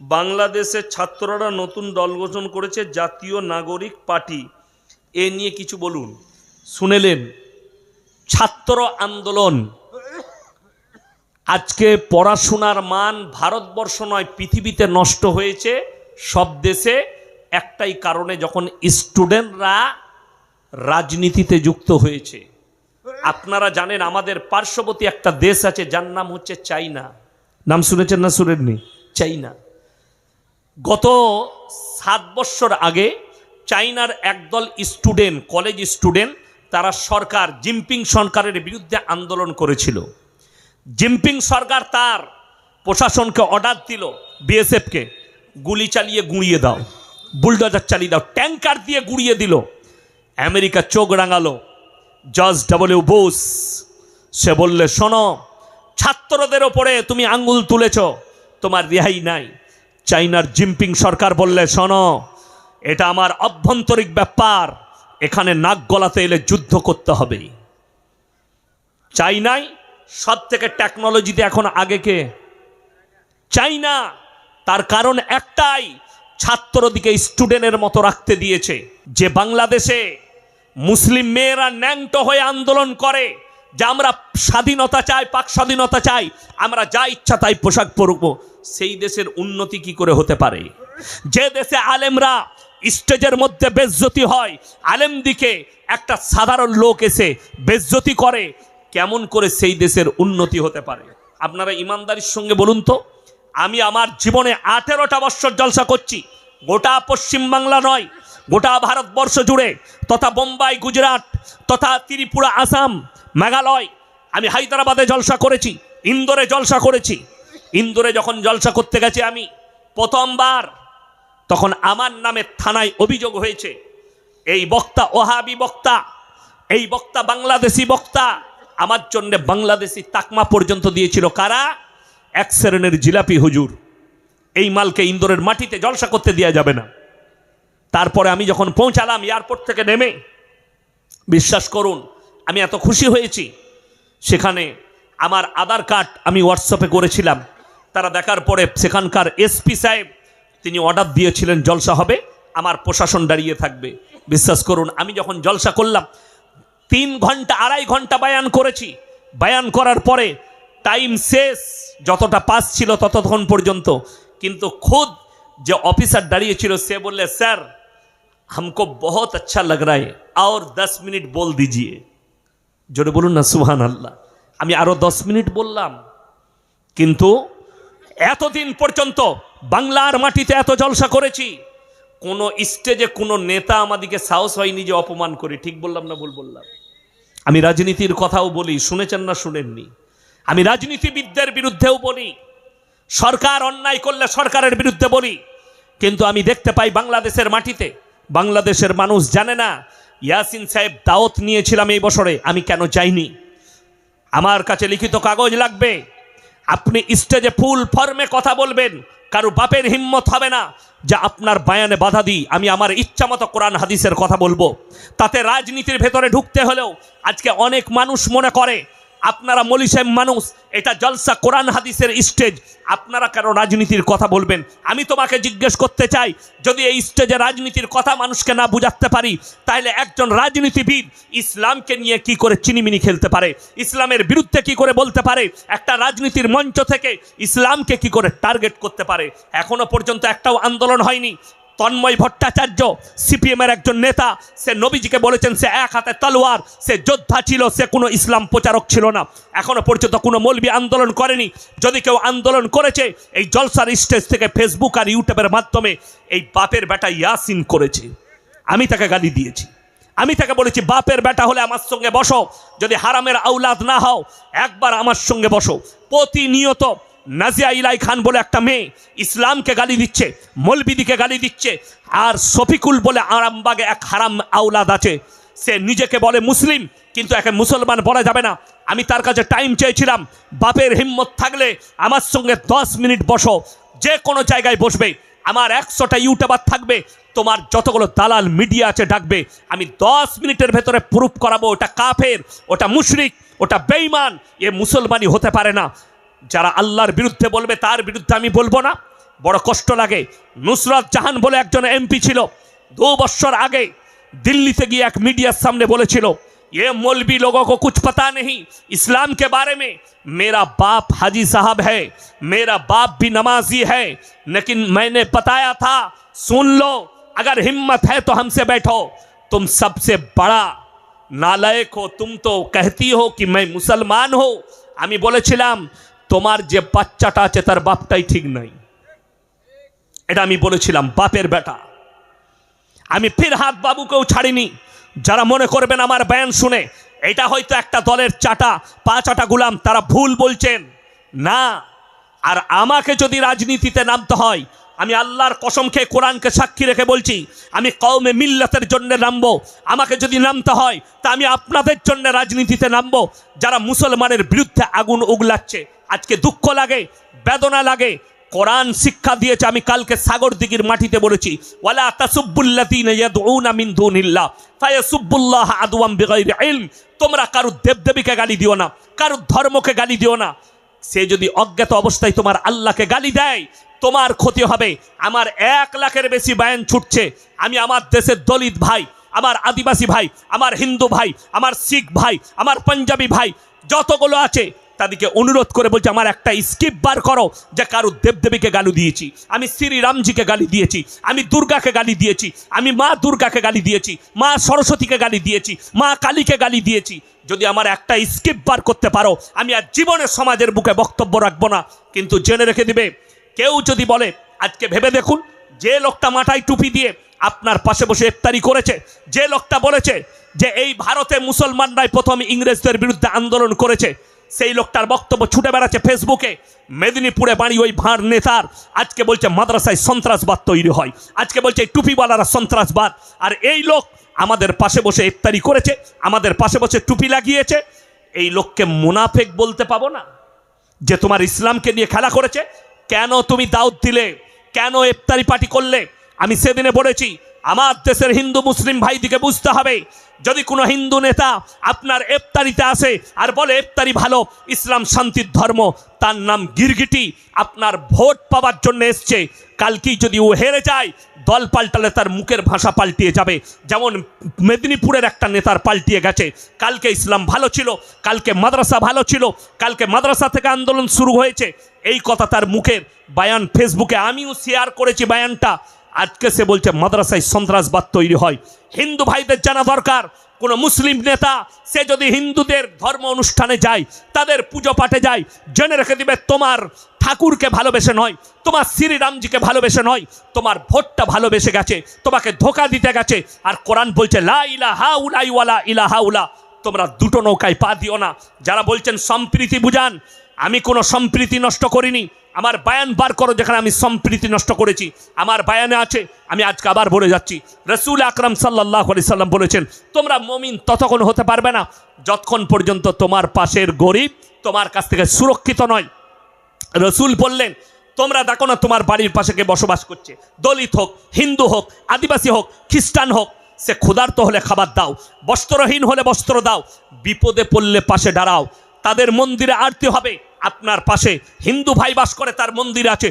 বাংলাদেশের ছাত্ররা নতুন দল গঠন করেছে জাতীয় নাগরিক পার্টি। এ নিয়ে কিছু বলুন। শুনেলেন, ছাত্র আন্দোলন। আজকে পড়াশোনার মান ভারতবর্ষ নয় পৃথিবীতে নষ্ট হয়েছে সব দেশে একটাই কারণে, যখন স্টুডেন্টরা রাজনীতিতে যুক্ত হয়েছে। আপনারা জানেন আমাদের পার্শ্ববর্তী একটা দেশ আছে যার নাম হচ্ছে চাইনা। নাম শুনেছেন না শুনেননি? চাইনা। গত 7 বছর আগে চাইনার একদল স্টুডেন্ট, কলেজ স্টুডেন্ট, তারা সরকার জিনপিং সরকারের বিরুদ্ধে আন্দোলন করেছিল। জিনপিং সরকার তার প্রশাসনকে অর্ডার দিল, বিএসএফকে গুলি চালিয়ে গুঁড়িয়ে দাও, বুলডোজার চালিয়ে দাও, ট্যাঙ্কার দিয়ে গুঁড়িয়ে দিল। আমেরিকা চোখ রাঙালো। জর্জ ডব্লিউ বুশ সে বললে, শোনো, ছাত্রদের ওপরে তুমি আঙ্গুল তুলেছ, তোমার রেহাই নাই। চাইনার জিনপিং সরকার বললে, শোনো, এটা আমার অভ্যন্তরিক ব্যাপার, এখানে নাক গলাতে এলে যুদ্ধ করতে হবে। চাইনাই সব থেকে টেকনোলজিতে এখন আগে কে? চাইনা। তার কারণ একটাই, ছাত্রদিকে স্টুডেন্টের মতো রাখতে দিয়েছে। যে বাংলাদেশে মুসলিম মেয়েরা ন্যাংটো হয়ে আন্দোলন করে যে আমরা স্বাধীনতা চাই, পাক স্বাধীনতা চাই, আমরা যা ইচ্ছা তাই পোশাক পরব, সেই দেশের উন্নতি কি করে হতে পারে? যে দেশে আলেমরা স্টেজের মধ্যে বেজ্জতি হয়, আলেম দিকে একটা সাধারণ লোক এসে বেজ্জতি করে, কেমন করে সেই দেশের উন্নতি হতে পারে? আপনারা ইমানদারির সঙ্গে বলুন তো। আমি আমার জীবনে 18টা বছর জলসা করছি, গোটা পশ্চিমবাংলা নয়, গোটা ভারতবর্ষ জুড়ে, তথা বোম্বাই, গুজরাট, তথা ত্রিপুরা, আসাম, মেঘালয়। আমি হায়দ্রাবাদে জলসা করেছি, ইন্দোরে জলসা করেছি। ইন্দোরে যখন জলসা করতে গেছি আমি প্রথমবার, তখন আমার নামে থানায় অভিযোগ হয়েছে, এই বক্তা ওহাবি বক্তা, এই বক্তা বাংলাদেশি বক্তা। আমার জন্য বাংলাদেশি তাকমা পর্যন্ত দিয়েছিল কারা? এক শ্রেণীর জিলাপি হুজুর। এই মালকে ইন্দোরের মাটিতে জলসা করতে দেওয়া যাবে না। তারপরে আমি যখন পৌঁছালাম এয়ারপোর্ট থেকে নেমে, বিশ্বাস করুন আমি এত খুশি হয়েছি। সেখানে আমার আধার কার্ড আমি হোয়াটসঅ্যাপে করেছিলাম। তারা দেখার পরে সেখানকার এসপি সাহেব তিনি অর্ডার দিয়েছিলেন জলসা হবে, আমার প্রশাসন দাঁড়িয়ে থাকবে। বিশ্বাস করুন আমি যখন জলসা করলাম 3 ঘন্টা 2.5 ঘন্টা বায়ান করেছি। বায়ান করার পরে টাইম শেষ, যতটা পাস ছিল ততক্ষণ পর্যন্ত। কিন্তু খুদ যে অফিসার দাঁড়িয়েছিল সে বললে, স্যার हमको बहुत अच्छा लग रहा है और 10 मिनट बोल दीजिए। জোরে বলুন না সুবহান আল্লাহ। আমি আরো 10 মিনিট বললাম, কিন্তু এতদিন পর্যন্ত বাংলার মাটিতে এত জলসা করেছি, কোন স্টেজে কোন নেতা আমাদেরকে সাহস হয়নি যে অপমান করি। ঠিক বললাম না ভুল বললাম? আমি রাজনীতির কথাও বলি, শুনেছেন না শুনেননি? আমি রাজনীতিবিদদের বিরুদ্ধেও বলি, সরকার অন্যায় করলে সরকারের বিরুদ্ধে বলি। কিন্তু আমি দেখতে পাই বাংলাদেশের মাটিতে বাংলাদেশের মানুষ জানে না ইয়াসিন সাহেব দাওয়াত নিয়েছিলাম এই বছরে, আমি কেন যাইনি? আমার কাছে লিখিত কাগজ লাগবে। আপনি স্টেজে ফুল ফর্মে কথা বলবেন, কারো বাপের হিম্মত হবে না যে আপনার বায়ানে বাধা দিই। আমি আমার ইচ্ছা মতো কোরআন হাদিসের কথা বলবো। তাতে রাজনীতির ভেতরে ঢুকতে হলেও আজকে অনেক মানুষ মনে করে আপনারা মৌলী সাহেব মানুষ, এটা জলসা কোরআন হাদিসের স্টেজ, আপনারা কেন রাজনীতির কথা বলবেন? আমি তোমাকে জিজ্ঞেস করতে চাই, যদি এই স্টেজে রাজনীতির কথা মানুষকে না বুঝাতে পারি, তাহলে একজন রাজনীতিবিদ ইসলামকে নিয়ে কি করে চিনিমিনি খেলতে পারে? ইসলামের বিরুদ্ধে কি করে বলতে পারে? একটা রাজনীতির মঞ্চ থেকে ইসলামকে কি করে টার্গেট করতে পারে? এখনো পর্যন্ত একটাও আন্দোলন হয়নি। তন্ময় ভট্টাচার্য সিপিএমের একজন নেতা, সে নবীজিকে বলেছেন সে এক হাতে তলোয়ার, সে যোদ্ধা ছিল, সে কোনো ইসলাম প্রচারক ছিল না। এখনো পর্যন্ত কোনো মৌলবি আন্দোলন করেনি। যদি কেউ আন্দোলন করেছে এই জলসার স্টেজ থেকে ফেসবুক আর ইউটিউবের মাধ্যমে এই বাপের বেটা ইয়াসিন করেছে। আমি তাকে গালি দিয়েছি, আমি তাকে বলেছি বাপের বেটা হলে আমার সঙ্গে বসো, যদি হারামের আওলাদ না হও একবার আমার সঙ্গে বসো। প্রতিনিয়ত নাজিয়া ইলাই খান বলে একটা মেয়ে ইসলামকে গালি দিচ্ছে, মৌলবিদিকে গালি দিচ্ছে। আর শফিকুল বলে আরামবাগে এক হারাম আওলাদ আছে, সে নিজেকে বলে মুসলিম কিন্তু একে মুসলমান বলা যাবে না। আমি তার কাছে টাইম চেয়েছিলাম, বাপের হিম্মত থাকলে আমার সঙ্গে 10 মিনিট বসো, যে কোনো জায়গায় বসবে। আমার 100টা ইউটিউবার থাকবে, তোমার যতগুলো দালাল মিডিয়া আছে ডাকবে, আমি 10 মিনিটের ভেতরে প্রুফ করাবো ওটা কাফের, ওটা মুশরিক, ওটা বেঈমান, এ মুসলমানই হতে পারে না। যারা আল্লাহর বিরুদ্ধে বলবে তার বিরুদ্ধে আমি বলবো না, বড় কষ্ট লাগে। নুসরাত জাহান বলে একজন এমপি ছিল, 2 বছর আগে दिल्लीতে গিয়ে এক মিডিয়ার সামনে বলেছিল, ये मौलवी लोगों को कुछ पता नहीं इस्लाम के बारे में। मेरा बाप हाजी साहब है, मेरा बाप भी नमाजी है, लेकिन मैंने बताया था सुन लो, अगर हिम्मत है तो हमसे बैठो। तुम सबसे बड़ा नालायक हो, तुम तो कहती हो कि मैं मुसलमान हो। আমি বলেছিলাম তোমার যে বাচ্চাটা আছে তার বাপটাই ঠিক নাই, এটা আমি বলেছিলাম, বাপের বেটা। আমি ফিরহাদ বাবুকেও ছাড়িনি। যারা মনে করবেন আমার বয়ান শুনে এটা হয়তো একটা দলের চাটা পা চাটা গুলাম, তারা ভুল বলছেন না। আর আমাকে যদি রাজনীতিতে নামতে হয়, আমি আল্লাহর কসম খেয়ে কোরআনকে সাক্ষী রেখে বলছি, আমি কওমে মিল্লাতের জন্য নামবো। আমাকে যদি নামতে হয় তা আমি আপনাদের জন্য রাজনীতিতে নামবো, যারা মুসলমানের বিরুদ্ধে আগুন উগলাচ্ছে। আজকে দুঃখ লাগে, বেদনা লাগে। কোরআন শিক্ষা দিয়েছে। আমি কালকে সাগর দিঘির মাটিতে বলেছি, ওয়ালা তাসুব্বুল্লাযীনা ইয়াদউনা মিন দুনিল্লাহ ফায়াসুব্বুল্লাহ আদওয়াম বিগাইরি ইলম। তোমরা কারো দেবদেবীকে গালি দিও না, কারো ধর্মকে গালি দিও না। সে যদি অজ্ঞাত অবস্থায় তোমার আল্লাহকে গালি দেয়, তোমার ক্ষতি হবে। আমার 1 লাখের বেশি বয়ান ছুটছে। আমি আমার দেশের দলিত ভাই, আমার আদিবাসী ভাই, আমার হিন্দু ভাই, আমার শিখ ভাই, আমার পাঞ্জাবি ভাই যতগুলো আছে তাদেরকে অনুরোধ করে বলছি, আমার একটা স্কিপ বার করো যে কারো দেবদেবীকে গালি দিয়েছি, আমি শ্রী রামজিকে গালি দিয়েছি, আমি দুর্গাকে গালি দিয়েছি, আমি মা দুর্গাকে গালি দিয়েছি, মা সরস্বতীকে গালি দিয়েছি, মা কালীকে গালি দিয়েছি। যদি আমার একটা স্কিপ বার করতে পারো, আমি আর জীবনে সমাজের বুকে বক্তব্য রাখবো না। কিন্তু জেনে রেখে দিবে, কেউ যদি বলে, আজকে ভেবে দেখুন, যে লোকটা মাথায় টুপি দিয়ে আপনার পাশে বসে ইফতারি করেছে, যে লোকটা বলেছে যে এই ভারতে মুসলমানরাই প্রথম ইংরেজদের বিরুদ্ধে আন্দোলন করেছে, সেই লোকটার বক্তব্য ছুটে বেড়াচ্ছে ফেসবুকে। মেদিনীপুরে বাড়ি ওই ভাঁড় নেতার, আজকে বলছে মাদ্রাসায় সন্ত্রাসবাদ তৈরি হয়, আজকে বলছে টুপিওয়ালারা সন্ত্রাসবাদ। আর এই লোক আমাদের পাশে বসে ইফতারি করেছে, আমাদের পাশে বসে টুপি লাগিয়েছে। এই লোককে মুনাফেক বলতে পাবো না যে তোমার ইসলামকে নিয়ে খেলা করেছে? কেন তুমি দাওয়াত দিলে? কেন ইফতারি পার্টি করলে? আমি সেদিনে বলেছি, আমার দেশের হিন্দু মুসলিম ভাইদিকে বুঝতে হবে, যদি কোনো হিন্দু নেতা আপনার ইফতারিতে আসে আর বলে ইফতারি ভালো, ইসলাম শান্তির ধর্ম, তার নাম গিরগিটি, আপনার ভোট পাওয়ার জন্য এসছে। কালকেই যদি ও হেরে যায়, দল পাল্টালে তার মুখের ভাষা পাল্টিয়ে যাবে, যেমন মেদিনীপুরের একটা নেতার পাল্টিয়ে গেছে। কালকে ইসলাম ভালো ছিল, কালকে মাদ্রাসা ভালো ছিল, কালকে মাদ্রাসা থেকে আন্দোলন শুরু হয়েছে, এই কথা তার মুখের বায়ান ফেসবুকে আমিও শেয়ার করেছি বায়ানটা। আজকে সে বলছে মাদ্রাসায় সন্ত্রাসবাদ তৈরি হয়। হিন্দু ভাইদের জানা দরকার, কোনো মুসলিম নেতা সে যদি হিন্দুদের ধর্ম অনুষ্ঠানে যায়, তাদের পুজো পাঠে যায়, জেনে রেখে দিবে তোমার ঠাকুরকে ভালোবেসে নয়, তোমার শ্রীরামজিকে ভালোবেসে নয়, তোমার ভোটটা ভালোবেসে গেছে, তোমাকে ধোকা দিতে গেছে। আর কোরআন বলছে লা ইলাহা উলাই ওয়ালা ইলাহা উলা, তোমরা দুটো নৌকায় পা দিও না। যারা বলছেন সম্প্রীতি বুঝান, আমি কোনো সম্প্রীতি নষ্ট করিনি। আমার বায়ান বার করো যেখানে আমি সম্প্রীতি নষ্ট করেছি, আমার বায়ানে আছে। আমি আজকে আবার বলে যাচ্ছি, রসুল আকরাম সাল্লাল্লাহু আলাইহি সাল্লাম বলেছেন, তোমরা মুমিন ততক্ষণ হতে পারবে না যতক্ষণ পর্যন্ত তোমার পাশের গরিব তোমার কাছ থেকে সুরক্ষিত নয়। রসুল বললেন, তোমরা দেখো না তোমার বাড়ির পাশে কে বসবাস করছে, দলিত হোক, হিন্দু হোক, আদিবাসী হোক, খ্রিস্টান হোক, সে ক্ষুধার্ত হলে খাবার দাও, বস্ত্রহীন হলে বস্ত্র দাও, বিপদে পড়লে পাশে দাঁড়াও। তাদের মন্দিরে আরতি হবে, আপনার পাশে হিন্দু ভাই বাস করে, তার মন্দির আছে,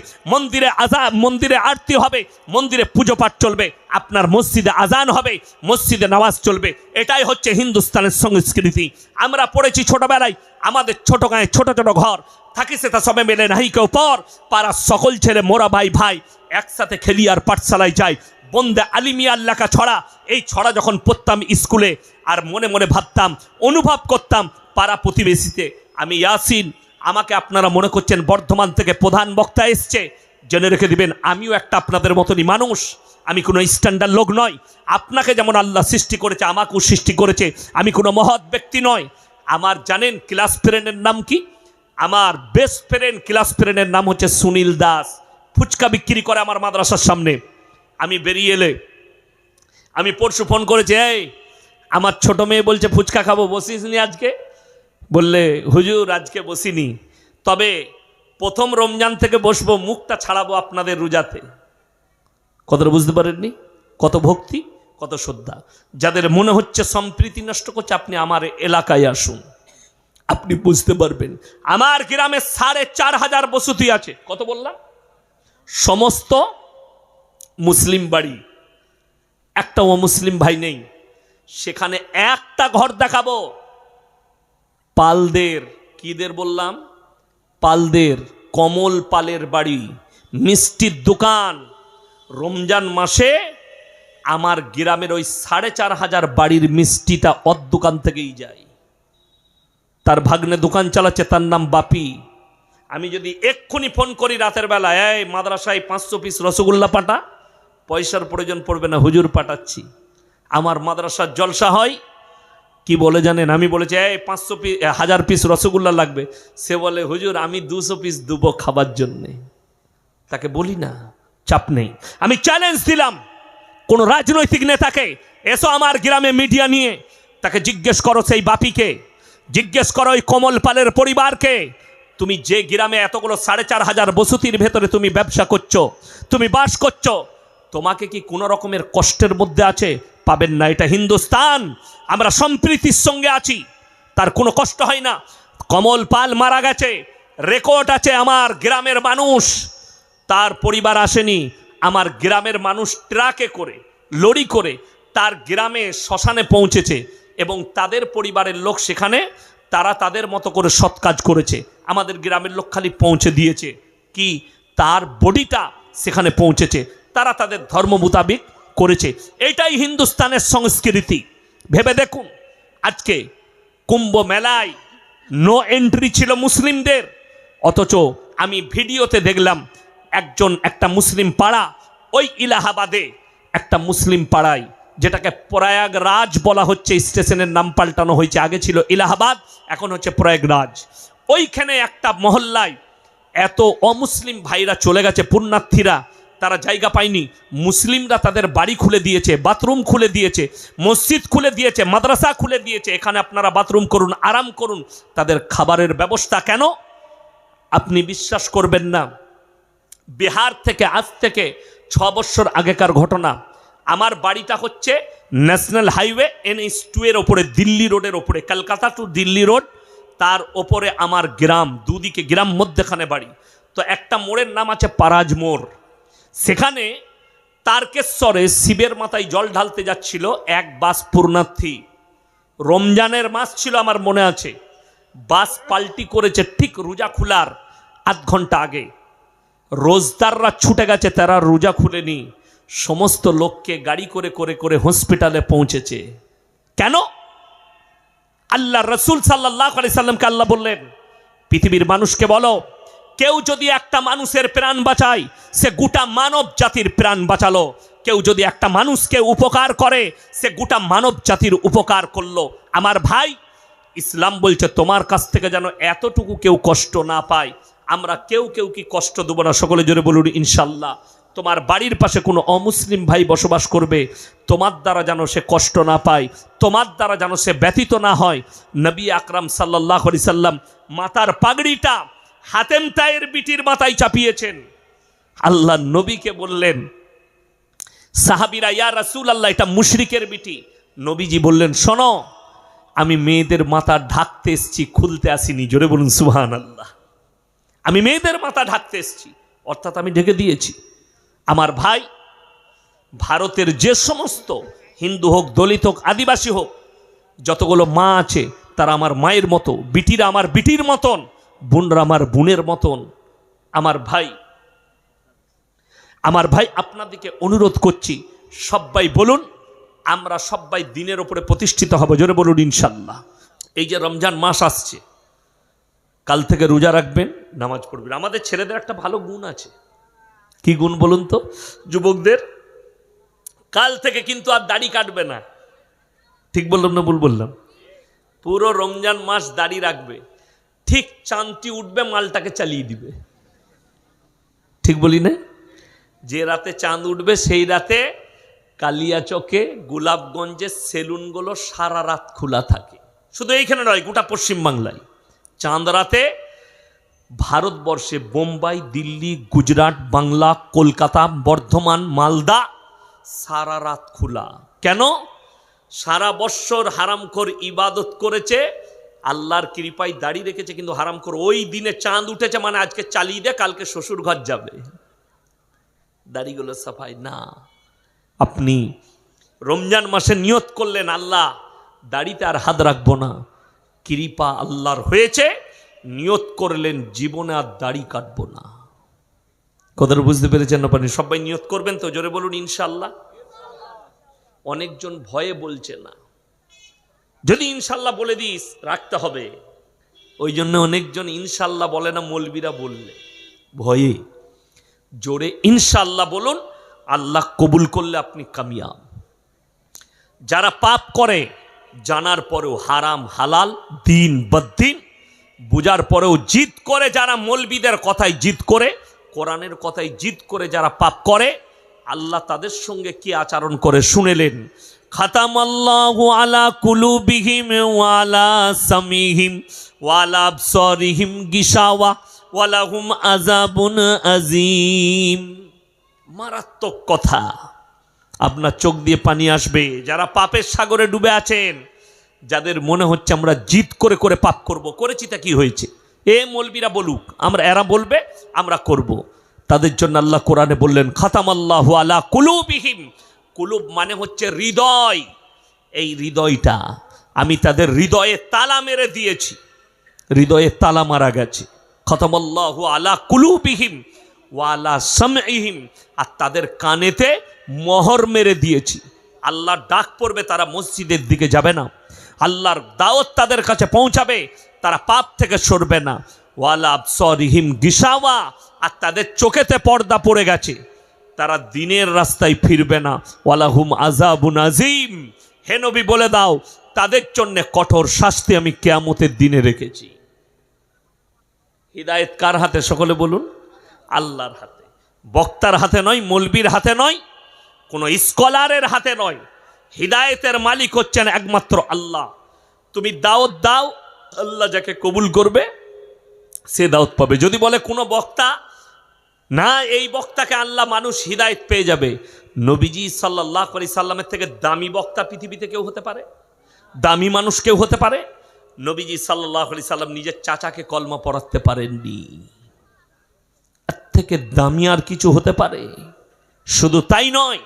মন্দিরে আরতি হবে, মন্দিরে পুজো পাঠ চলবে, আপনার মসজিদে আজান হবে, মসজিদে নামাজ চলবে। এটাই হচ্ছে হিন্দুস্তানের সংস্কৃতি। আমরা পড়েছি ছোটবেলায়, আমাদের ছোট গায়ে ছোট ছোট ঘর থাকি, সেটা সবে মেলে নাহি কেউ পর, পাড়ার সকল ছেলে মোরা ভাই ভাই একসাথে খেলি আর পাঠশালায় যাই। বন্দে আলিমিয়া লেখা ছড়া, এই ছড়া যখন পড়তাম স্কুলে, আর মনে মনে ভাবতাম, অনুভব করতাম পাড়া প্রতিবেশীতে আমি ইয়াসিন। আমাকে আপনারা মনে করছেন বর্ধমান থেকে প্রধান বক্তা এসছে, জেনে রেখে দিবেন আমিও একটা আপনাদের মতনই মানুষ, আমি কোনো স্ট্যান্ডার্ড লোক নয়। আপনাকে যেমন আল্লাহ সৃষ্টি করেছে আমাকেও সৃষ্টি করেছে, আমি কোনো মহৎ ব্যক্তি নয়। আমার জানেন ক্লাস ফ্রেন্ডের নাম কি? আমার বেস্ট ফ্রেন্ড ক্লাস ফ্রেন্ডের নাম হচ্ছে সুনীল দাস। ফুচকা বিক্রি করে আমার মাদ্রাসার সামনে। আমি বেরিয়ে এলে, আমি পরশু ফোন করেছি, এই আমার ছোট মেয়ে বলছে ফুচকা খাবো, বসিস নি আজকে? বললে হুজুর আজকে বসিনি, তবে প্রথম রমজান থেকে বসবো, মুখটা ছাড়াবো আপনাদের রোজাতে। কতটা বুঝতে পারেননি? কত ভক্তি, কত শ্রদ্ধা। যাদের মনে হচ্ছে সম্প্রীতি নষ্ট করছে, আপনি আমার এলাকায় আসুন, আপনি বুঝতে পারবেন। আমার গ্রামে 4500 বসতি আছে। কত বললাম? সমস্ত মুসলিম বাড়ি, একটা অমুসলিম ভাই নেই। সেখানে একটা ঘর দেখাবো পালদের, কিদের বললাম, পালদের, কমল পালের বাড়ি, মিষ্টির দোকান। রমজান মাসে আমার গ্রামের ওই 4,500 বাড়ির মিষ্টিটা ওর দোকান থেকেই যায়। তার ভাগ্নে দোকান চালাচ্ছে, তার নাম বাপি। আমি যদি এক্ষুনি ফোন করি রাতের বেলা, এই মাদ্রাসায় 500 পিস রসগোল্লা পাঠা, পয়সার প্রয়োজন পড়বে না, হুজুর পাঠাচ্ছি। আমার মাদ্রাসার জলসা হয়, কি বলে জানেন, আমি বলেছি এই 500 পিস 1000 পিস রসগোল্লা লাগবে, সে বলে হুজুর আমি 200 পিস দেবো খাবার জন্যে। তাকে বলি না, চাপ নেই। আমি চ্যালেঞ্জ দিলাম কোন রাজনৈতিক নেতাকে, এসো আমার গ্রামে মিডিয়া নিয়ে, তাকে জিজ্ঞেস করো সেই বাপিকে, জিজ্ঞেস করো ওই কমল পালের পরিবারকে, তুমি যে গ্রামে এতগুলো 4,500 বসতির ভেতরে তুমি ব্যবসা করছো, তুমি বাস করছো, তোমাকে কি কোনো রকমের কষ্টের মধ্যে আছে? পাবেন না। এটা হিন্দুস্তান, আমরা সম্প্রীতির সঙ্গে আছি, তার কোনো কষ্ট হয় না। কমল পাল মারা গেছে, রেকর্ড আছে, আমার গ্রামের মানুষ, তার পরিবার আসেনি, আমার গ্রামের মানুষ ট্রাকে করে, লরি করে তার গ্রামে শ্মশানে পৌঁছেছে এবং তাদের পরিবারের লোক সেখানে, তারা তাদের মতো করে সৎ কাজ করেছে। আমাদের গ্রামের লোক খালি পৌঁছে দিয়েছে কি, তার বডিটা সেখানে পৌঁছেছে, তারা তাদের ধর্ম মোতাবিক করেছে। এটাই হিন্দুস্তানের সংস্কৃতি। ভেবে দেখুন, আজকে কুম্ভ মেলায় নো এন্ট্রি ছিল মুসলিমদের, অথচ আমি ভিডিওতে দেখলাম একটা মুসলিম পাড়া, ওই ইলাহাবাদে একটা মুসলিম পাড়ায়, যেটাকে প্রয়াগরাজ বলা হচ্ছে, স্টেশনের নাম পাল্টানো হয়েছে, আগে ছিল ইলাহাবাদ, এখন হচ্ছে প্রয়াগরাজ। ওইখানে একটা মহল্লায় এত অমুসলিম ভাইরা চলে গেছে, পুণ্যার্থীরা, তারা জায়গা পায়নি, মুসলিমরা তাদের বাড়ি খুলে দিয়েছে, বাথরুম খুলে দিয়েছে, মসজিদ খুলে দিয়েছে, মাদ্রাসা খুলে দিয়েছে, এখানে আপনারা বাথরুম করুন, আরাম করুন। তাদের খাবারের ব্যবস্থা কেন? আপনি বিশ্বাস করবেন না, বিহার থেকে আজ থেকে 6 বছর আগেকার ঘটনা। আমার বাড়িটা হচ্ছে ন্যাশনাল হাইওয়ে NH2 এর ওপরে, দিল্লি রোডের ওপরে, কলকাতা টু দিল্লি রোড, তার ওপরে আমার গ্রাম, দুদিকে গ্রাম, মধ্যখানে বাড়ি। তো একটা মোড়ের নাম আছে পারাজ মোড়। সেখানে তারকেশ্বরে শিবের মাথায় জল ঢালতে যাচ্ছিল এক বাস পুণ্যার্থী। রমজানের মাস ছিল আমার মনে আছে, বাস পাল্টি করেছে ঠিক রোজা খোলার আধ ঘন্টা আগে। রোজদাররা ছুটে গেছে, তারা রোজা খুলেনি, সমস্ত লোককে গাড়ি করে করে করে হসপিটালে পৌঁছেছে। কেন? আল্লাহ রসুল সাল্লাল্লাহু আলাইহি সাল্লামকে আল্লাহ বললেন, পৃথিবীর মানুষকে বলো, কেউ যদি একটা মানুষের প্রাণ বাঁচায়, সে গোটা মানব জাতির প্রাণ বাঁচালো। কেউ যদি একটা মানুষকে উপকার করে, সে গোটা মানব জাতির উপকার করলো। আমার ভাই, ইসলাম বলছে তোমার কাছ থেকে যেন এতটুকু কেউ কষ্ট না পায়। আমরা কেউ কি কষ্ট দেবো না, সকলে জোরে বলুন ইনশাল্লাহ। তোমার বাড়ির পাশে কোনো অমুসলিম ভাই বসবাস করবে, তোমার দ্বারা যেন সে কষ্ট না পায়, তোমার দ্বারা যেন সে ব্যথিত না হয়। নবী আকরাম সাল্লাল্লাহু আলাইহি সাল্লাম মাথার পাগড়িটা হাতেম তায়ের বিটির মাথায় চাপিয়েছেন। আল্লাহ নবীকে বললেন, সাহাবীরা, ইয়া রাসূলুল্লাহ, এটা মুশরিকের বিটি। নবীজি বললেন, শোনো, আমি মেয়েদের মাথা ঢাকতে এসেছি, খুলতে আসিনি। জোরে বলুন সুবহানাল্লাহ। আমি মেয়েদের মাথা ঢাকতে এসেছি, অর্থাৎ আমি ঢেকে দিয়েছি। আমার ভাই, ভারতের যে সমস্ত হিন্দু হোক, দলিত হোক, আদিবাসী হোক, যতগুলো মা আছে, তারা আমার মায়ের মতো, বিটিরা আমার বিটির মতন, বোনরা আমার বোনের মতন। আমার ভাই আপনাদেরকে অনুরোধ করছি, সবাই বলুন, আমরা সবাই দিনের উপরে প্রতিষ্ঠিত হব। জোরে বলুন ইনশাল্লাহ। এই যে রমজান মাস আসছে, কাল থেকে রোজা রাখবেন, নামাজ পড়বেন। আমাদের ছেলেদের একটা ভালো গুণ আছে, কি গুণ বলুন তো যুবকদের? কাল থেকে কিন্তু আর দাড়ি কাটবে না। ঠিক বললাম না ভুল বললাম? পুরো রমজান মাস দাড়ি রাখবে, ঠিক চাঁদটি উঠবে মালটাকে চালিয়ে দিবে। ঠিক বলি না? যে রাতে চাঁদ উঠবে সেই রাতে কালিয়াচকে, গোলাপগঞ্জের সেলুনগুলো সারা রাত খোলা থাকে। শুধু এইখানে নয়, গোটা পশ্চিমবাংলায় চাঁদ রাতে ভারতবর্ষে বোম্বাই, দিল্লি, গুজরাট, বাংলা, কলকাতা, বর্ধমান, মালদা সারা রাত খোলা। কেন? সারা বৎসর হারামখোর ইবাদত করেছে, আল্লাহর কৃপায় দাড়ি রেখেছে, কিন্তু হারামখোর ওই দিনে চাঁদ উঠেছে মানে আজকে চালিয়ে দে, কালকে শ্বশুর ঘর যাবে। দাড়িগুলো সাফাই না। আপনি রমজান মাসে নিয়ত করলেন আল্লাহ দাড়িতে আর হাত রাখবো না, কৃপা আল্লাহর হয়েছে, নিয়ত করলেন জীবনে আর দাড়ি কাটবো না। কথাটা বুঝতে পেরেছেন না পারেন? সবাই নিয়ত করবেন তো, জোরে বলুন ইনশাআল্লাহ। অনেকজন ভয়ে বলছে না, যদি ইনশাআল্লাহ বলে দিস রাখতে হবে, ওই জন্য অনেকজন ইনশাআল্লাহ বলে না, মৌলবীরা বললে ভয়ে। জোরে ইনশাআল্লাহ বলুন, আল্লাহ কবুল করলে আপনি কামিয়াব। যারা পাপ করে জানার পরেও হারাম হালাল দিন বদ্দিন বুঝার পরেও জিদ করে, যারা মৌলবীদের কথায় জিদ করে, কোরআনের কথায় জিদ করে যারা পাপ করে, আল্লাহ তাদের সঙ্গে কি আচরণ করে শুনেলেন। খাতামাল্লাহু আলা কুলুবিহিম ওয়া আলা সামিহিম ওয়া আলা আবসারিহিম গিশাওয়া ওয়া লাহুম আযাবুন আযীম। মারাত্মক কথা, আপনার চোখ দিয়ে পানি আসবে। যারা পাপের সাগরে ডুবে আছেন, যাদের মনে হচ্ছে আমরা জিদ করে করে পাপ করব, করেছি তা কি হয়েছে, এ মৌলবীরা বলুক, আমরা এরা বলবে আমরা করব, তাদের জন্য আল্লাহ কোরআনে বললেন খাতামাল্লাহু আলা কুলুবিহিম। কুলুব মানে হচ্ছে হৃদয়, এই হৃদয়টা আমি তাদের হৃদয়ে তালা মেরে দিয়েছি, হৃদয়ে তালা মারা গেছে। খাতামাল্লাহু আলা কুলুবিহিম ওয়া আলা সামঈহিম, আর তাদের কানেতে মোহর মেরে দিয়েছি। আল্লাহর ডাক পড়বে, তারা মসজিদের দিকে যাবে না, আল্লাহর দাওয়াত তাদের কাছে পৌঁছাবে, তারা পাপ থেকে সরবে না। ওয়ালা আবসারিহিম গিশাওয়া, আর তাদের চোখেতে পর্দা পড়ে গেছে, তারা দিনের রাস্তায় ফিরবে না। ওয়ালাহুম আযাবুন আযীম, হে নবী বলে দাও তাদের জন্য কঠোর শাস্তি আমি কিয়ামতের দিনে রেখেছি। হিদায়াত কার হাতে? সকলে বলুন আল্লাহর হাতে। বক্তার হাতে নয়, মৌলবীর হাতে নয়, কোনো স্কলারের হাতে নয়। হিদায়াতের মালিক হচ্ছেন একমাত্র আল্লাহ। তুমি দাওয়াত দাও, আল্লাহ যাকে কবুল করবে সে দাওয়াত পাবে। যদি বলে কোনো বক্তা না, এই বক্তাকে আল্লাহ মানুষ হিদায়াত পেয়ে যাবে, নবীজি সাল্লাল্লাহু আলাইহি সাল্লামের থেকে দামি বক্তা পৃথিবীতে কেউ হতে পারে? দামি মানুষ কেউ হতে পারে? নবীজি সাল্লাল্লাহু আলাইহি সাল্লাম নিজের চাচাকে কলমা পড়াতে পারেননি, এর থেকে দামি আর কিছু হতে পারে? শুধু তাই নয়,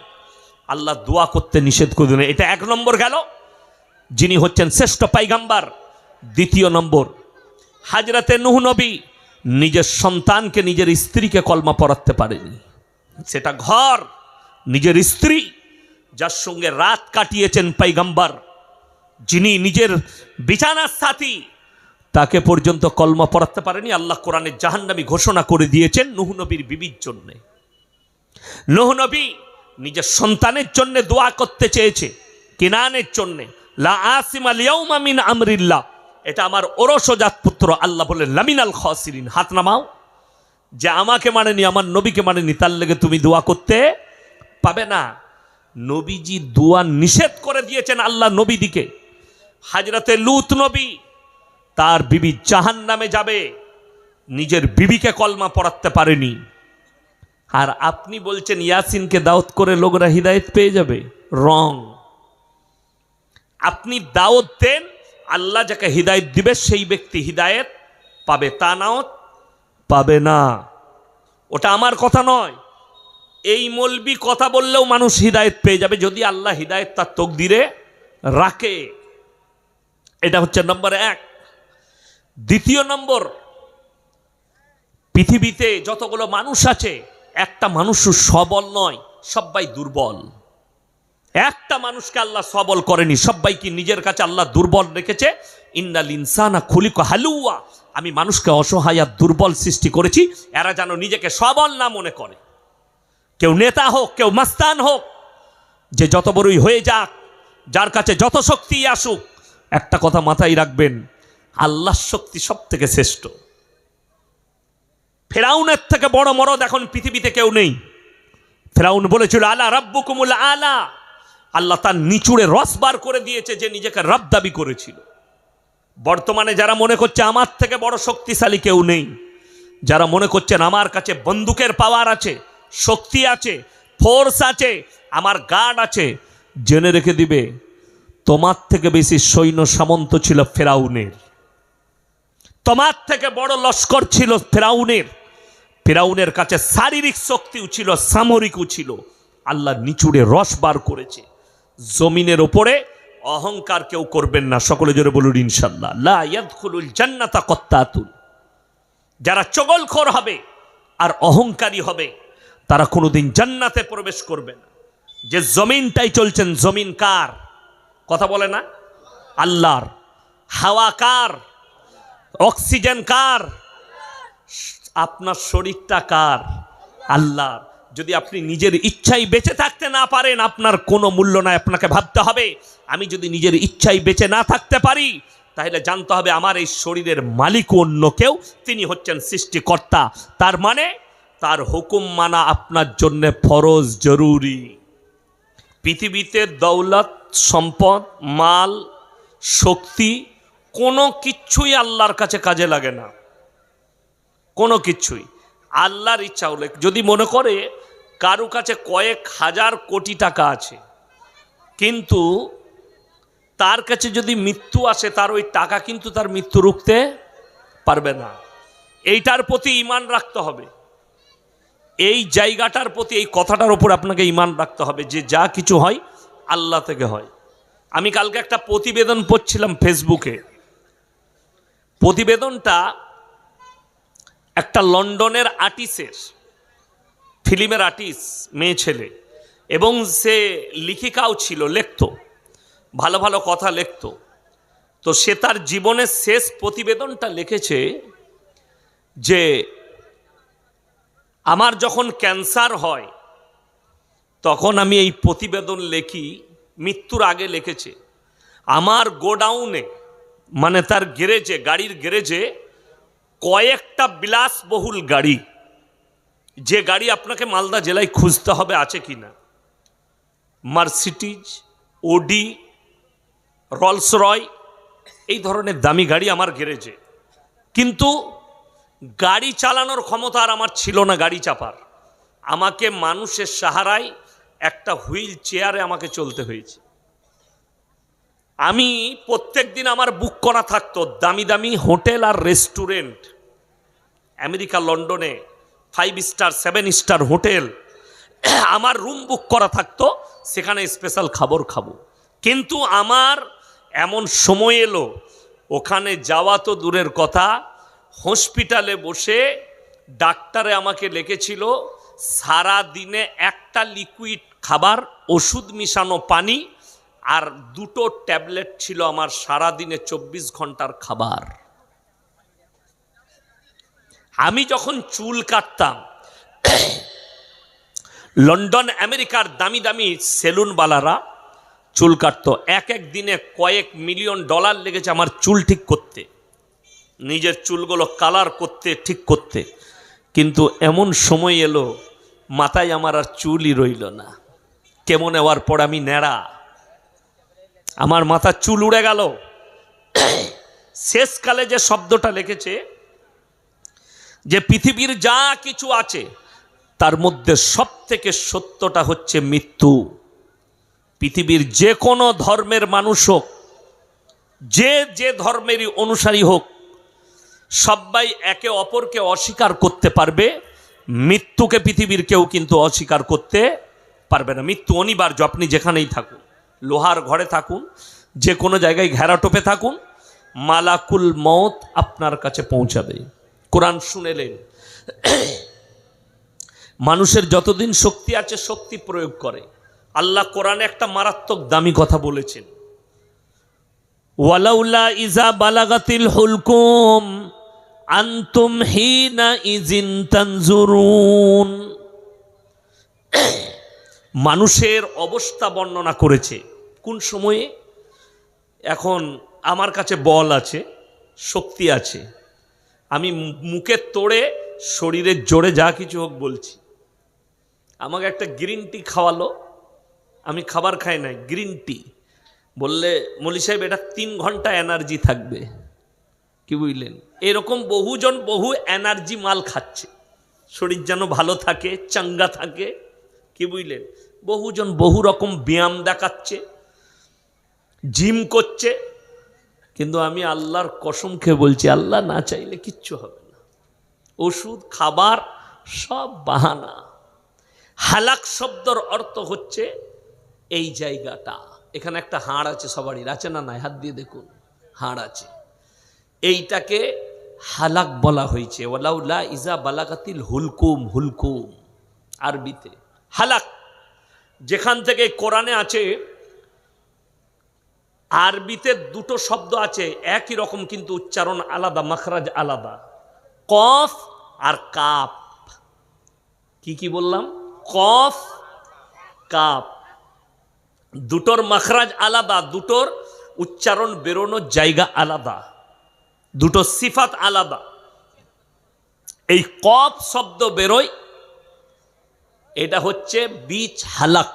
আল্লাহ দোয়া করতে নিষেধ করে দিলেন। এটা এক নম্বর গেল, যিনি হচ্ছেন শ্রেষ্ঠ পয়গম্বর। দ্বিতীয় নম্বর, হযরতে নূহ নবী নিজের সন্তানকে, নিজের স্ত্রীকে কলমা পড়াতে পারেনি। সেটা ঘর, নিজের স্ত্রী, যার সঙ্গে রাত কাটিয়েছেন পয়গম্বর, যিনি নিজের বিছানার সাথী, তাকে পর্যন্ত কলমা পড়াতে পারেনি। আল্লাহ কোরআনে জাহান্নামী ঘোষণা করে দিয়েছেন নূহ নবীর বিবির জন্য। নূহ নবী নিজের সন্তানের জন্য দোয়া করতে চেয়েছে, কিনানের জন্য, লা আসিমা আল-ইয়াওমা মিন আমরিল্লাহ, এটা আমার ওরসজাত পুত্র। আল্লাহ বললেন লামিনাল খাসিরিন, হাত নামাও। যে আমাকে মানেনি, আমার নবীকে মানেনি, তার লেগে তুমি দোয়া করতে পাবে না। নবীজি দোয়া নিষেধ করে দিয়েছেন আল্লাহ নবীদিকে। হযরতে লূত নবী, তার বিবি জাহান্নামে যাবে, নিজের বিবিকে কলমা পড়াতে পারেনি। আর আপনি বলছেন ইয়াসিনকে দাওয়াত করে লোকরা হিদায়াত পেয়ে যাবে? রং। আপনি দাওয়াত দেন, আল্লাহ যাকে হিদায়াত দিবে সেই ব্যক্তি হিদায়াত পাবে, তা নাও পাবে না। ওটা আমার কথা নয়। এই মৌলবি কথা বললেও মানুষ হিদায়াত পেয়ে যাবে যদি আল্লাহ হিদায়াত তার তকদিরে রাখে। এটা হচ্ছে নম্বর এক। দ্বিতীয় নম্বর, পৃথিবীতে যতগুলো মানুষ আছে, একটা মানুষও সবল নয়, সবাই দুর্বল। একটা মানুষকে আল্লাহ সবল করেনি, সবাইকে নিজের কাছে আল্লাহ দুর্বল রেখেছে। ইন্নাল ইনসানা খুলিকা হালুয়া, আমি মানুষকে অসহায় আর দুর্বল সৃষ্টি করেছি, এরা যেন নিজেকে সবল না মনে করে। কেউ নেতা হোক, কেউ মাস্তান হোক, যে যত বড়ই হয়ে যাক, যার কাছে যত শক্তি আসুক, একটা কথা মাথায় রাখবেন, আল্লাহর শক্তি সব থেকে শ্রেষ্ঠ। ফেরাউনের থেকে বড় মরদ এখন পৃথিবীতে কেউ নেই। ফেরাউন বলেছিল আলা রাব্বুকুমুল আলা, আল্লাহ তার নিচুড়ে রস বার করে দিয়েছে যে নিজেকে রব দাবি করেছিল। বর্তমানে যারা মনে করছে আমার থেকে বড় শক্তিশালী কেউ নেই, যারা মনে করছেন আমার কাছে বন্দুকের পাওয়ার আছে, শক্তি আছে, ফোর্স আছে, আমার গার্ড আছে, জেনে রেখে দিবে তোমার থেকে বেশি সৈন্য সামন্ত ছিল ফেরাউনের, তোমার থেকে বড় লস্কর ছিল ফেরাউনের, ফিরাউনের কাছে শারীরিক শক্তিও ছিল, সামরিকও ছিল। আল্লাহ নিচুড়ে রস বার করেছে। জমিনের ওপরে অহংকার কেউ করবেন না, সকলে জোরে বলুন ইনশাআল্লাহ। লা ইয়াদখুলুল জান্নাতা কত্তাতুন, যারা চগলখোর হবে আর অহংকারী হবে তারা কোনোদিন জান্নাতে প্রবেশ করবে না। যে জমিনটাই চলছেন, জমিন কার? কথা বলে না? আল্লাহর। হাওয়া কার? অক্সিজেন কার? আপনার শরীরটা কার? আল্লাহর। যদি আপনি নিজের ইচ্ছায় বেঁচে থাকতে না পারেন, আপনার কোনো মূল্য নাই। আপনাকে ভাবতে হবে, আমি যদি নিজের ইচ্ছায় বেঁচে না থাকতে পারি, তাহলে জানতে হবে আমার এই শরীরের মালিক অন্য কেউ, তিনি হচ্ছেন সৃষ্টিকর্তা। তার মানে তার হুকুম মানা আপনার জন্য ফরজ, জরুরি। পৃথিবীতে দৌলত, সম্পদ, মাল, শক্তি কোনো কিচ্ছুই আল্লাহর কাছে কাজে লাগে না, কোনো কিচ্ছুই। আল্লাহর ইচ্ছা হলে, যদি মনে করে কারো কাছে কয়েক হাজার কোটি টাকা আছে, কিন্তু তার কাছে যদি মৃত্যু আসে, তার ওই টাকা কিন্তু তার মৃত্যু রুখতে পারবে না। এইটার প্রতি ঈমান রাখতে হবে, এই জায়গাটার প্রতি, এই কথাটার উপর আপনাকে ঈমান রাখতে হবে যে যা কিছু হয় আল্লাহ থেকে হয়। আমি কালকে একটা প্রতিবেদন পড়ছিলাম ফেসবুকে। প্রতিবেদনটা একটা লন্ডনের আর্টিস্টের, ফিল্মের আর্টিস্ট, মেয়ে ছেলে, এবং সে লেখিকাও ছিল, লিখতো, ভালো ভালো কথা লিখতো। তো সে তার জীবনের শেষ প্রতিবেদনটা লিখেছে যে আমার যখন ক্যান্সার হয় তখন আমি এই প্রতিবেদন লিখি, মৃত্যুর আগে লিখেছে, আমার গোডাউনে, মানে তার গ্যারেজে, গাড়ির গ্যারেজে কয়েকটা বিলাসবহুল গাড়ি, যে গাড়ি আপনাকে মালদা জেলায় খুঁজতে হবে আছে কিনা, মার্সিডিজ, ওডি, রোলস রয়, এই ধরনের দামি গাড়ি আমার গ্যারেজে। কিন্তু গাড়ি চালানোর ক্ষমতা আর আমার ছিল না, গাড়ি চাপার। আমাকে মানুষের সাহারায় একটা হুইল চেয়ারে আমাকে চলতে হয়েছে। আমি প্রত্যেক দিন আমার বুক করা থাকতো দামি দামি হোটেল আর রেস্টুরেন্ট, আমেরিকা লন্ডনে 5 স্টার 7 স্টার হোটেল, আমার রুম বুক করা থাকতো, সেখানে স্পেশাল খাবার খাবো। কিন্তু আমার এমন সময় এলো, ওখানে যাওয়া তো দূরের কথা, হসপিটালে বসে ডাক্তারে আমাকে লিখেছিল সারা দিনে একটা লিকুইড খাবার, ওষুধ মিশানো পানি আর 2টো ট্যাবলেট ছিল আমার সারা দিনে 24 ঘন্টার খাবার। আমি যখন চুল কাটতাম, লন্ডন আমেরিকার দামি দামি সেলুনওয়ালারা চুল কাটতো, এক এক দিনে কয়েক মিলিয়ন ডলার লেগেছে আমার চুল ঠিক করতে, নিজের চুলগুলো কালার করতে, ঠিক করতে। কিন্তু এমন সময় এলো, মাথায় আমার আর চুলই রইল না। কেমন নেওয়ার পর আমি ন্যাড়া, আমার মাথার চুল উড়ে গেল। শেষকালে যে শব্দটা লিখেছে যে পৃথিবীর যা কিছু আছে তার মধ্যে সব থেকে সত্যটা হচ্ছে মৃত্যু। পৃথিবীর যে কোনো ধর্মের মানুষ হোক, যে যে ধর্মেরই অনুসারী হোক, সবাই একে অপরকে অস্বীকার করতে পারবে, মৃত্যুকে পৃথিবীর কেউ কিন্তু অস্বীকার করতে পারবে না। মৃত্যু অনিবার্য, আপনি যেখানেই থাকুন, লোহার ঘরে থাকুন, যে কোনো জায়গায় ঘেরাটোপে থাকুন, মালাকুল মউত আপনার কাছে পৌঁছাবে। কোরআন শুনেলেন, মানুষের যতদিন শক্তি আছে শক্তি প্রয়োগ করে। আল্লাহ কোরআনে একটা মারাত্মক দামি কথা বলেছেন, ওয়ালাউলা ইজা বালাগাতিল হুলকুম আনতুম হিনা ইজিন তানজুরুন। মানুষের অবস্থা বর্ণনা করেছে কোন সময়ে। এখন আমার কাছে বল আছে, শক্তি আছে, আমি মুখের তোড়ে শরীরের জোরে যা কিছু হোক বলছি। আমাকে একটা গ্রিন টি খাওয়ালো, আমি খাবার খাই নাই, গ্রিন টি বললে মৌলী সাহেব এটা 3 ঘন্টা এনার্জি থাকবে, কি বুঝলেন? এরকম বহুজন বহু এনার্জি মাল খাচ্ছে, শরীর যেন ভালো থাকে, চাঙ্গা থাকে, কি বুঝলেন? বহুজন বহু রকম ব্যায়াম দেখাচ্ছে, জিম করছে, কিন্তু আমি আল্লাহর কসম খেয়ে বলছি, আল্লাহ না চাইলে কিচ্ছু হবে না। ওষুধ, খাবার, সব বাহানা। হালাক শব্দর অর্থ হচ্ছে এই জায়গাটা, এখানে একটা হাড় আছে, সবারই আছে না নাই? হাত দিয়ে দেখুন, হাড় আছে। এইটাকে হালাক বলা হয়েছে। ওয়ালাউলা ইজা বালাগাতিল হুলকুম, হুলকুম আরবিতে হালাক। যেখান থেকে কোরআনে আছে, আরবিতে দুটো শব্দ আছে একই রকম কিন্তু উচ্চারণ আলাদা, মাখরাজ আলাদা, কফ আর কাপ। কি কি বললাম? কফ কাপ, দুটোর মাখরাজ আলাদা, দুটোর উচ্চারণ বেরোনোর জায়গা আলাদা, দুটো সিফাত আলাদা। এই কফ শব্দ বেরোয়, এটা হচ্ছে বীজ হালাক।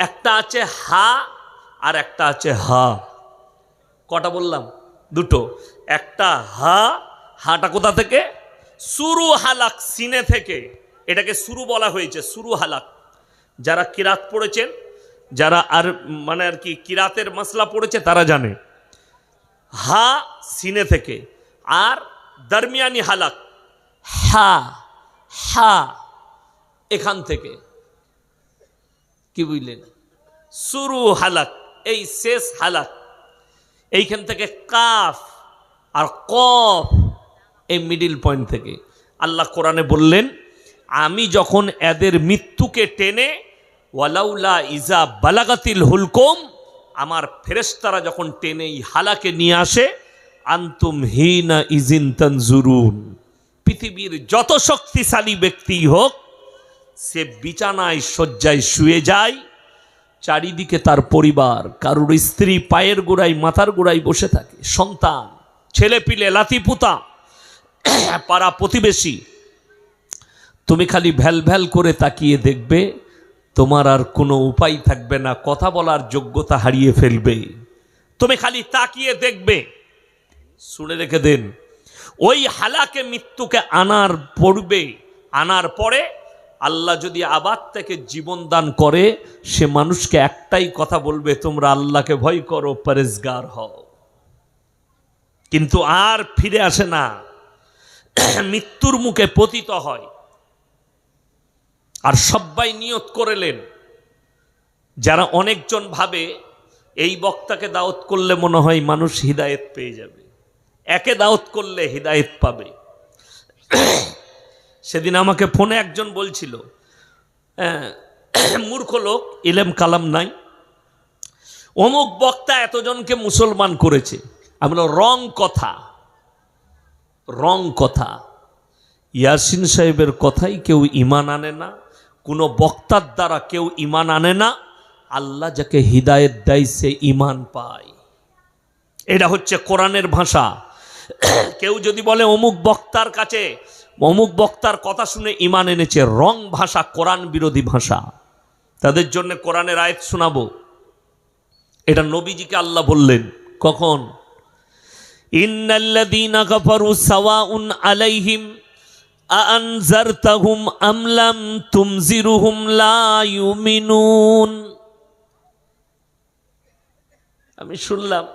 একটা আছে হা আর একটা আছে হা। কটা বললাম? দুটো। একটা হা, হাটা কোথা থেকে? সুরু হালাক, সিনে থেকে। এটাকে সুরু বলা হয়েছে, সুরু হালাক। যারা কিরাত পড়েছেন, যারা আর মানে আর কি কিরাতের মাসলা পড়েছে তারা জানে। হা সিনে থেকে, আর দরমিয়ানি হালাক হা, হা এখান থেকে। কি বুঝলেন? সুরু হালাক, এই শেষ হালাক। এইখান থেকে কাফ আর কফ, এই মিডিল পয়েন্ট থেকে। আল্লাহ কোরআনে বললেন, আমি যখন এদের মৃত্যুকে টেনে, ওয়ালাউলা ইজা বালাগাতিল হুলকুম, আমার ফেরেশতারা যখন টেনে এই হালাকে নিয়ে আসে, আনতুম হিনা ইজিন তানজুরুন, পৃথিবীর যত শক্তিশালী ব্যক্তি হোক, সে বিছানায় শয্যায় শুয়ে যায়, চারিদিকে তার পরিবার, কারুর স্ত্রী পায়ের গোড়ায় মাথার গোড়ায় বসে থাকে, সন্তান, ছেলে পিলে, লাতিপুতা, পাড়া প্রতিবেশী। তুমি খালি ভ্যাল ভ্যাল করে তাকিয়ে দেখবে, তোমার আর কোনো উপায় থাকবে না, কথা বলার যোগ্যতা হারিয়ে ফেলবে। তুমি খালি তাকিয়ে দেখবে। শুনে রেখে দেন, ওই হালাকে মৃত্যুকে আনার পূর্বে, আনার পরে আল্লাহ যদি আবার থেকে জীবন দান করে, সে মানুষকে একটাই কথা বলবে, তোমরা আল্লাহকে ভয় করো, পরেজগার হও। কিন্তু আর ফিরে আসে না, মৃত্যুর মুখে পতিত হয়। আর সবাই নিয়ত করেলেন, যারা অনেকজন ভাবে এই বক্তাকে দাওয়াত করলে মনে হয় মানুষ হিদায়েত পেয়ে যাবে, একে দাওয়াত করলে হিদায়েত পাবে। সেদিন আমাকে ফোনে একজন বলছিল, মূর্খ লোক, ইলেম কালাম নাই, অমুক বক্তা এতজনকে মুসলমান করেছে। আমি বললাম, রং কথা, রং কথা। ইয়াসিন সাহেবের কথাই কেউ ইমান আনে না, কোনো বক্তার দ্বারা কেউ ইমান আনে না। আল্লাহ যাকে হিদায়েত দেয় সে ইমান পায়। এটা হচ্ছে কোরআনের ভাষা। কেউ যদি বলে অমুক বক্তার কাছে, অমুক বক্তার কথা শুনে ইমান এনেছে, রং ভাষা, কোরআন বিরোধী ভাষা। তাদের জন্য কোরআনের আয়াত শোনাবো। এটা নবীজিকে আল্লাহ বললেন কখন? ইন্নাল্লাযীনা কাফারু সাওয়াউন আলাইহিম আনজারতাহুম আম লাম তুনজিরুহুম লা ইউমিনুন। আমি শুনলাম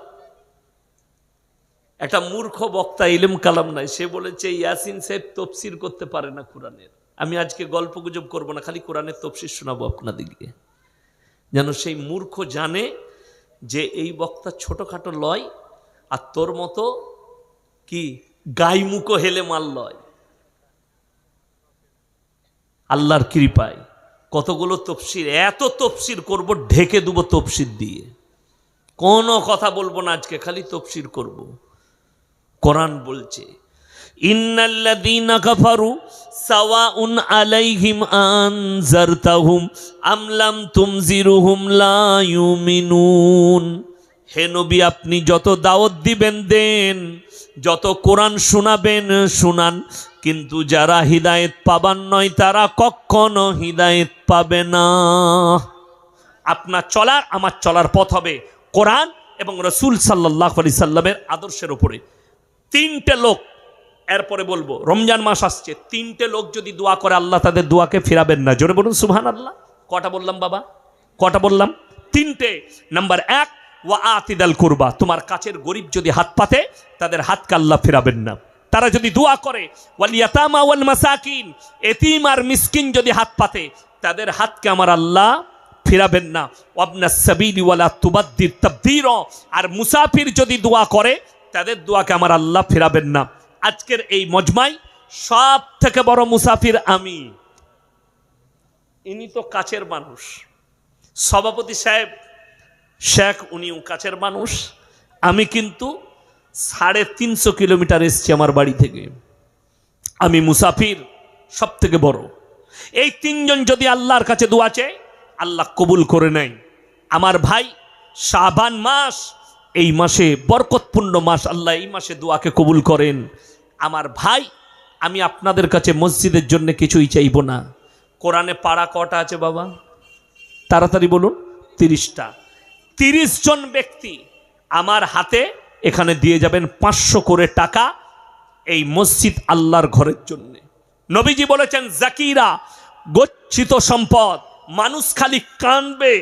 একটা মূর্খ বক্তা, ইলম কালাম নাই, সে বলেছে ইয়াসিন সাহেব তফসির করতে পারে না কোরআনের। আমি আজকে গল্প গুজব করবো না, খালি কোরআনের তফসির শোনাবো আপনাদেরকে, যেন সেই মূর্খ জানে যে এই বক্তা ছোটখাটো লয়, আর তোর মতো কি গাইমুখো হেলে মাল লয়। আল্লাহর কৃপায় কতগুলো তফসির, এত তফসির করব, ঢেকে দেবো তফসির দিয়ে, কোনো কথা বলবো না আজকে, খালি তফসির করব। কোরআন বলছে, ইন্নাল্লাযীনা কাফারু সাওয়াউন আলাইহিম আনজারতাহুম আম লাম তুনজিরুহুম লা ইউমিনুন। হে নবী, আপনি যত দাওয়াত দিবেন দেন, যত কোরআন শোনাবেন শোনান, কিন্তু যারা হিদায়েত পাবার নয় তারা কখনো হিদায়েত পাবে না। আপনার চলার, আমার চলার পথ হবে কোরআন এবং রাসূল সাল্লাল্লাহু আলাইহি সাল্লামের আদর্শের উপরে। তিনটে লোক, এরপরে বলবো, রমজান মাস আসছে, তিনটে লোক যদি দোয়া করে আল্লাহ তাদের দোয়াকে ফিরাবেন না। জোরে বলুন সুবহানাল্লাহ। কটা বললাম বাবা? কটা বললাম? তিনটে। নাম্বার এক, ওয়া আতিদাল কুরবা, তোমার কাছের গরিব যদি হাত পাতে তাদের হাতকে আল্লাহ ফিরাবেন না। তারা যদি দোয়া করে, ওয়াল ইয়াতামা ওয়াল মাসাকিন, এতিম আর মিসকিন যদি হাত পাতে, তাদের হাতকে আমার আল্লাহ ফিরাবেন না। ওয়াবনাস সাবিলি ওয়ালা তুবাদ্দির তাবদীরা, আর মুসাফির যদি দোয়া করে তাদের দোয়াকে আমার আল্লাহ ফিরাবেন না। আজকের এই মজমায় সব থেকে বড় মুসাফির আমি। ইনি তো কাছের মানুষ, সভাপতি সাহেব শেখ উনিও কাছের মানুষ, আমি কিন্তু 350 কিলোমিটার এসছি আমার বাড়ি থেকে। আমি মুসাফির সব থেকে বড়। এই তিনজন যদি আল্লাহর কাছে দোয়া চায়, আল্লাহ কবুল করে নেয়। আমার ভাই, শাবান মাস, এই মাসে বরকতপূর্ণ মাস, আল্লাহ এই মাসে দোয়াকে কবুল করেন। আমার ভাই, আমি আপনাদের কাছে মসজিদের জন্য কিছুই চাইব না। কোরআনে পাড়া কটা আছে বাবা? তাড়াতাড়ি বলুন। 30টা। 30 জন ব্যক্তি আমার হাতে এখানে দিয়ে যাবেন 500 করে টাকা, এই মসজিদ আল্লাহর ঘরের জন্য। নবীজি বলেছেন, জাকিরা, গচ্ছিত সম্পদ। মানুষ খালি কাঁদবে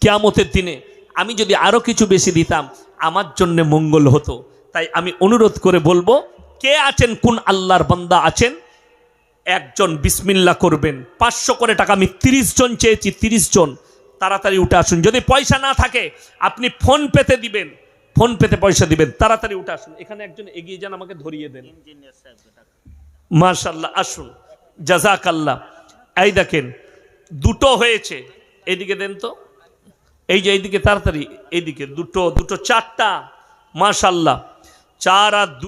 কিয়ামতের দিনে। আমি যদি আরো কিছু বেশি দিতাম আমার জন্য মঙ্গল হতো। তাই আমি অনুরোধ করে বলবো, কে আছেন, কোন আল্লাহর বান্দা আছেন, একজন বিসমিল্লাহ করবেন। 500 করে টাকা আমি 30 জন চেয়েছি, 30 জন তাড়াতাড়ি উঠে আসুন। যদি পয়সা না থাকে আপনি ফোন পেতে দিবেন, ফোন পেতে পয়সা দিবেন, তাড়াতাড়ি উঠে আসুন। এখানে একজন এগিয়ে যান, আমাকে ধরিয়ে দেন। মাশাআল্লাহ, আসুন, জাযাকাল্লাহ। এই দেখেন, দুটো হয়েছে, এইদিকে দেন তো, এই যে এইদিকে তাড়াতাড়ি, এইদিকে দুটো, 4টা, মাশাআল্লাহ, 4 আর 2।